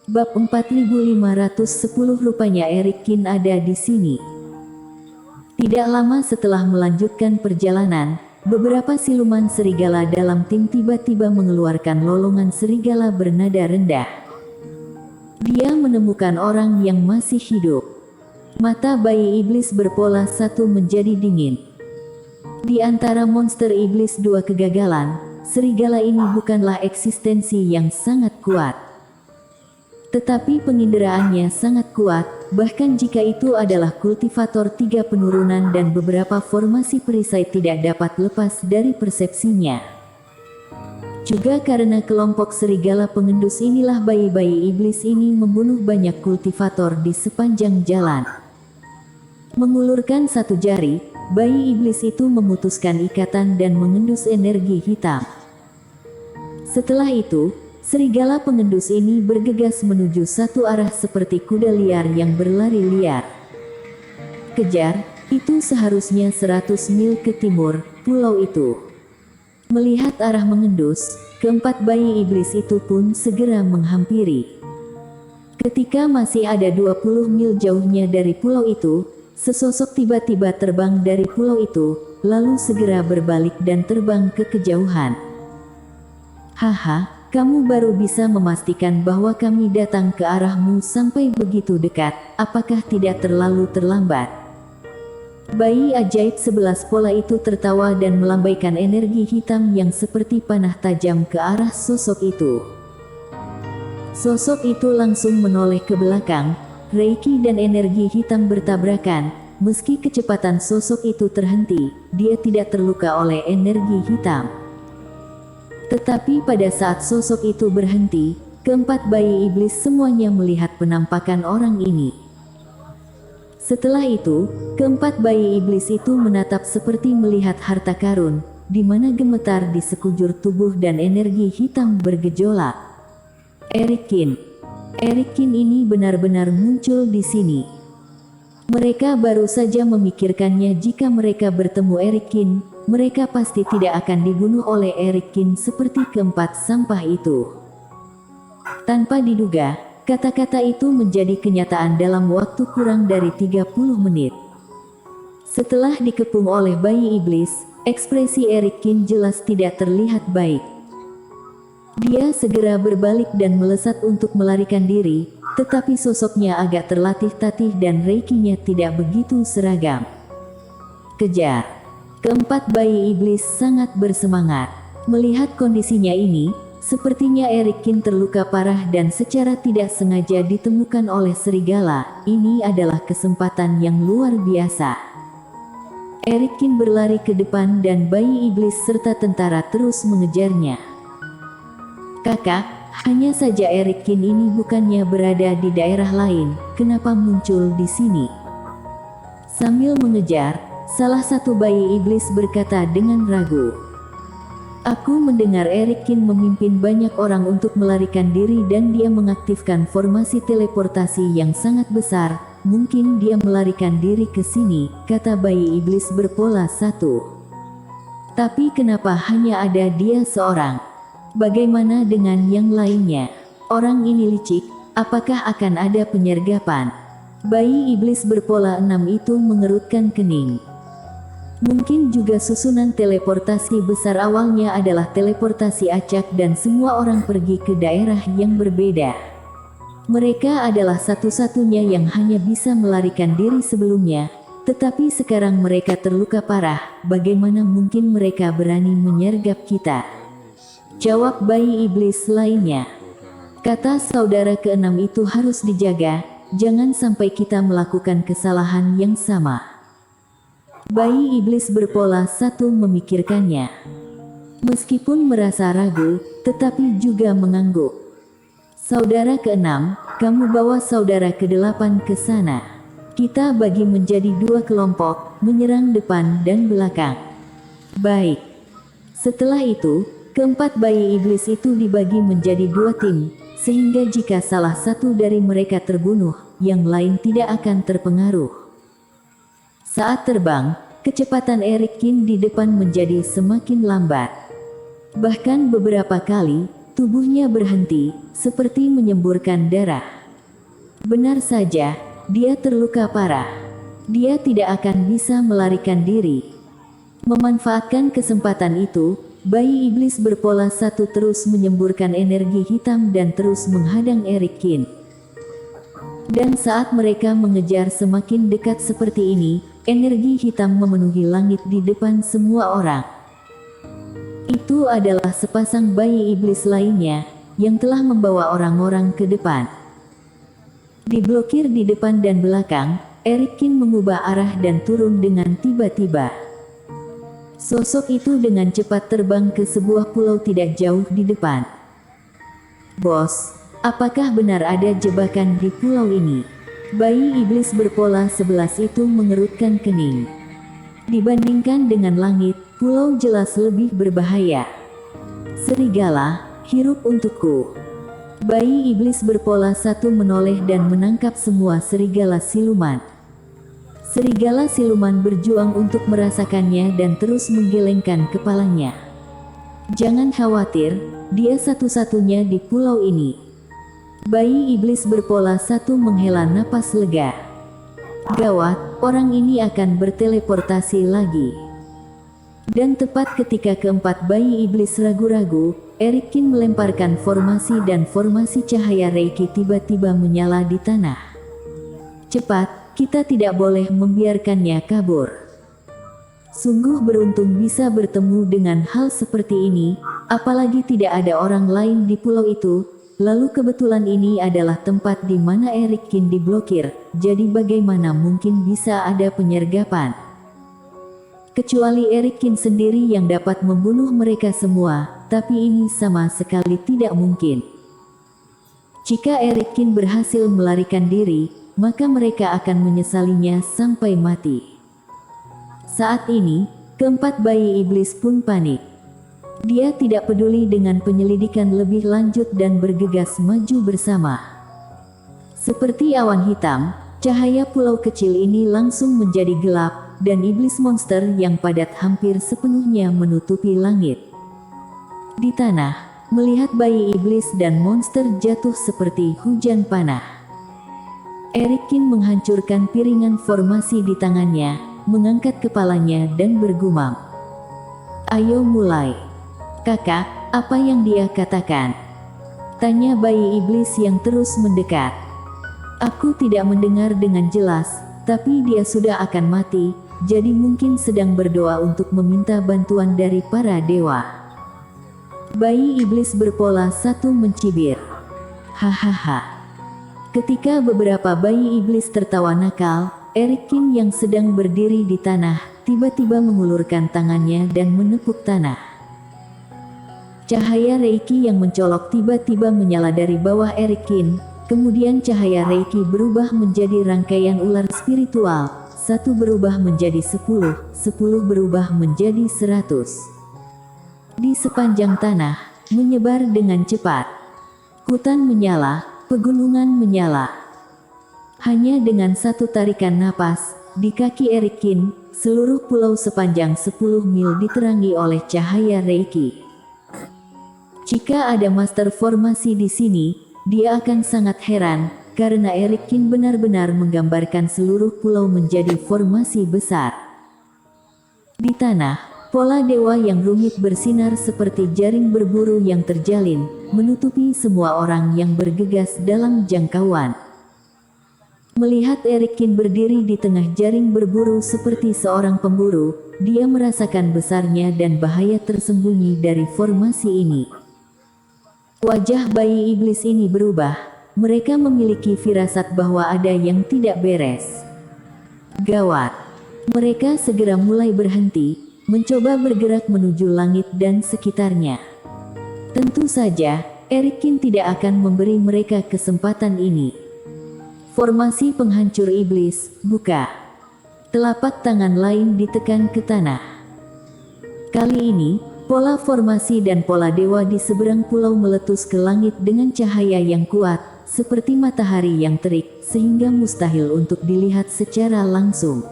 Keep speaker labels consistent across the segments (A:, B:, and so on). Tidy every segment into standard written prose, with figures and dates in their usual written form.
A: Bab 4510 rupanya Eric Kin ada di sini. Tidak lama setelah melanjutkan perjalanan, beberapa siluman serigala dalam tim tiba-tiba mengeluarkan lolongan serigala bernada rendah. Dia menemukan orang yang masih hidup. Mata bayi iblis berpola satu menjadi dingin. Di antara monster iblis dua kegagalan, serigala ini bukanlah eksistensi yang sangat kuat. Tetapi penginderaannya sangat kuat, bahkan jika itu adalah kultivator tiga penurunan dan beberapa formasi perisai tidak dapat lepas dari persepsinya. Juga karena kelompok serigala pengendus inilah bayi-bayi iblis ini membunuh banyak kultivator di sepanjang jalan. Mengulurkan satu jari, bayi iblis itu memutuskan ikatan dan mengendus energi hitam. Setelah itu, serigala pengendus ini bergegas menuju satu arah seperti kuda liar yang berlari liar. Kejar, itu seharusnya 100 mil ke timur, pulau itu. Melihat arah mengendus, keempat bayi iblis itu pun segera menghampiri. Ketika masih ada 20 mil jauhnya dari pulau itu, sesosok tiba-tiba terbang dari pulau itu, lalu segera berbalik dan terbang ke kejauhan. Haha. Kamu baru bisa memastikan bahwa kami datang ke arahmu sampai begitu dekat, apakah tidak terlalu terlambat? Bayi ajaib 11 pola itu tertawa dan melambaikan energi hitam yang seperti panah tajam ke arah sosok itu. Sosok itu langsung menoleh ke belakang, reiki dan energi hitam bertabrakan, meski kecepatan sosok itu terhenti, dia tidak terluka oleh energi hitam. Tetapi pada saat sosok itu berhenti, keempat bayi iblis semuanya melihat penampakan orang ini. Setelah itu, keempat bayi iblis itu menatap seperti melihat harta karun, di mana gemetar di sekujur tubuh dan energi hitam bergejolak. Eric Kin. Eric Kin ini benar-benar muncul di sini. Mereka baru saja memikirkannya jika mereka bertemu Eric Kin, mereka pasti tidak akan dibunuh oleh Eric Kin seperti keempat sampah itu. Tanpa diduga, kata-kata itu menjadi kenyataan dalam waktu kurang dari 30 menit. Setelah dikepung oleh bayi iblis, ekspresi Eric Kin jelas tidak terlihat baik. Dia segera berbalik dan melesat untuk melarikan diri, tetapi sosoknya agak terlatih-tatih dan reikinya tidak begitu seragam. Kejar. Keempat bayi iblis sangat bersemangat. Melihat kondisinya ini, sepertinya Eric Kin terluka parah dan secara tidak sengaja ditemukan oleh serigala. Ini adalah kesempatan yang luar biasa. Eric Kin berlari ke depan dan bayi iblis serta tentara terus mengejarnya. Kakak, hanya saja Eric Kin ini bukannya berada di daerah lain, kenapa muncul di sini? Sambil mengejar, salah satu bayi iblis berkata dengan ragu. Aku mendengar Eric Kin memimpin banyak orang untuk melarikan diri dan dia mengaktifkan formasi teleportasi yang sangat besar. Mungkin dia melarikan diri ke sini, kata bayi iblis berpola satu. Tapi kenapa hanya ada dia seorang? Bagaimana dengan yang lainnya? Orang ini licik, apakah akan ada penyergapan? Bayi iblis berpola 6 itu mengerutkan kening. Mungkin juga susunan teleportasi besar awalnya adalah teleportasi acak dan semua orang pergi ke daerah yang berbeda. Mereka adalah satu-satunya yang hanya bisa melarikan diri sebelumnya, tetapi sekarang mereka terluka parah, bagaimana mungkin mereka berani menyergap kita? Jawab bayi iblis lainnya. Kata saudara keenam itu harus dijaga, jangan sampai kita melakukan kesalahan yang sama. Bayi iblis berpola satu memikirkannya. Meskipun merasa ragu, tetapi juga mengangguk. Saudara keenam, kamu bawa saudara kedelapan ke sana. Kita bagi menjadi dua kelompok, menyerang depan dan belakang. Baik. Setelah itu, keempat bayi iblis itu dibagi menjadi dua tim, sehingga jika salah satu dari mereka terbunuh, yang lain tidak akan terpengaruh. Saat terbang, kecepatan Eric Kin di depan menjadi semakin lambat. Bahkan beberapa kali, Tubuhnya berhenti, seperti menyemburkan darah. Benar saja, dia terluka parah. Dia tidak akan bisa melarikan diri. Memanfaatkan kesempatan itu, bayi iblis berpola 1 terus menyemburkan energi hitam dan terus menghadang Eric Kin. Dan saat mereka mengejar semakin dekat seperti ini, energi hitam memenuhi langit di depan semua orang. Itu adalah sepasang bayi iblis lainnya, yang telah membawa orang-orang ke depan. Diblokir di depan dan belakang, Eric Kin mengubah arah dan turun dengan tiba-tiba. Sosok itu dengan cepat terbang ke sebuah pulau tidak jauh di depan. "Bos, apakah benar ada jebakan di pulau ini?" Bayi iblis berpola 11 itu mengerutkan kening. Dibandingkan dengan langit, pulau jelas lebih berbahaya. "Serigala, hirup untukku." Bayi iblis berpola 1 menoleh dan menangkap semua serigala siluman. Serigala siluman berjuang untuk merasakannya dan terus menggelengkan kepalanya. "Jangan khawatir, dia satu-satunya di pulau ini." Bayi iblis berpola 1 menghela napas lega. Gawat, orang ini akan berteleportasi lagi. Dan tepat ketika keempat bayi iblis ragu-ragu, Eric Kin melemparkan formasi dan formasi cahaya Reiki tiba-tiba menyala di tanah. "Cepat, kita tidak boleh membiarkannya kabur." Sungguh beruntung bisa bertemu dengan hal seperti ini, apalagi tidak ada orang lain di pulau itu. Lalu kebetulan ini adalah tempat di mana Eric Kin diblokir, jadi bagaimana mungkin bisa ada penyergapan? Kecuali Eric Kin sendiri yang dapat membunuh mereka semua, tapi ini sama sekali tidak mungkin. Jika Eric Kin berhasil melarikan diri, maka mereka akan menyesalinya sampai mati. Saat ini, keempat bayi iblis pun panik. Dia tidak peduli dengan penyelidikan lebih lanjut dan bergegas maju bersama. Seperti awan hitam, cahaya pulau kecil ini langsung menjadi gelap, dan iblis monster yang padat hampir sepenuhnya menutupi langit. Di tanah, melihat bayi iblis dan monster jatuh seperti hujan panah. Eric Kin menghancurkan piringan formasi di tangannya, mengangkat kepalanya dan bergumam. "Ayo mulai." "Kakak, apa yang dia katakan?" tanya bayi iblis yang terus mendekat. "Aku tidak mendengar dengan jelas, tapi dia sudah akan mati, jadi mungkin sedang berdoa untuk meminta bantuan dari para dewa." Bayi iblis berpola 1 mencibir. "Hahaha." Ketika beberapa bayi iblis tertawa nakal, Eric Kin yang sedang berdiri di tanah, tiba-tiba mengulurkan tangannya dan menepuk tanah. Cahaya Reiki yang mencolok tiba-tiba menyala dari bawah Eric Kin, kemudian cahaya Reiki berubah menjadi rangkaian ular spiritual, 1 berubah menjadi 10, 10 berubah menjadi 100. Di sepanjang tanah, menyebar dengan cepat. Hutan menyala, pegunungan menyala. Hanya dengan 1 tarikan napas, di kaki Eric Kin, seluruh pulau sepanjang 10 mil diterangi oleh cahaya Reiki. Jika ada master formasi di sini, dia akan sangat heran, karena Eric Kin benar-benar menggambarkan seluruh pulau menjadi formasi besar. Di tanah, pola dewa yang rumit bersinar seperti jaring berburu yang terjalin, menutupi semua orang yang bergegas dalam jangkauan. Melihat Eric Kin berdiri di tengah jaring berburu seperti seorang pemburu, dia merasakan besarnya dan bahaya tersembunyi dari formasi ini. Wajah bayi iblis ini berubah, mereka memiliki firasat bahwa ada yang tidak beres. Gawat! Mereka segera mulai berhenti, mencoba bergerak menuju langit dan sekitarnya. Tentu saja, Eric Kin tidak akan memberi mereka kesempatan ini. Formasi penghancur iblis, buka. Telapak tangan lain ditekan ke tanah. Kali ini, pola formasi dan pola dewa di seberang pulau meletus ke langit dengan cahaya yang kuat, seperti matahari yang terik, sehingga mustahil untuk dilihat secara langsung.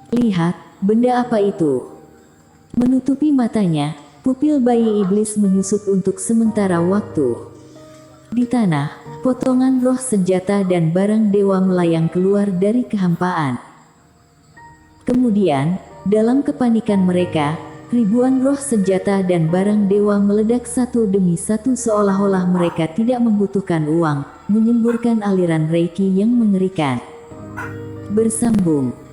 A: "Lihat, benda apa itu?" Menutupi matanya, Pupil bayi iblis menyusut untuk sementara waktu. Di tanah, potongan roh senjata dan barang dewa melayang keluar dari kehampaan. Kemudian, dalam kepanikan mereka, ribuan roh senjata dan barang dewa meledak satu demi satu seolah-olah mereka tidak membutuhkan uang, menyemburkan aliran Reiki yang mengerikan. Bersambung.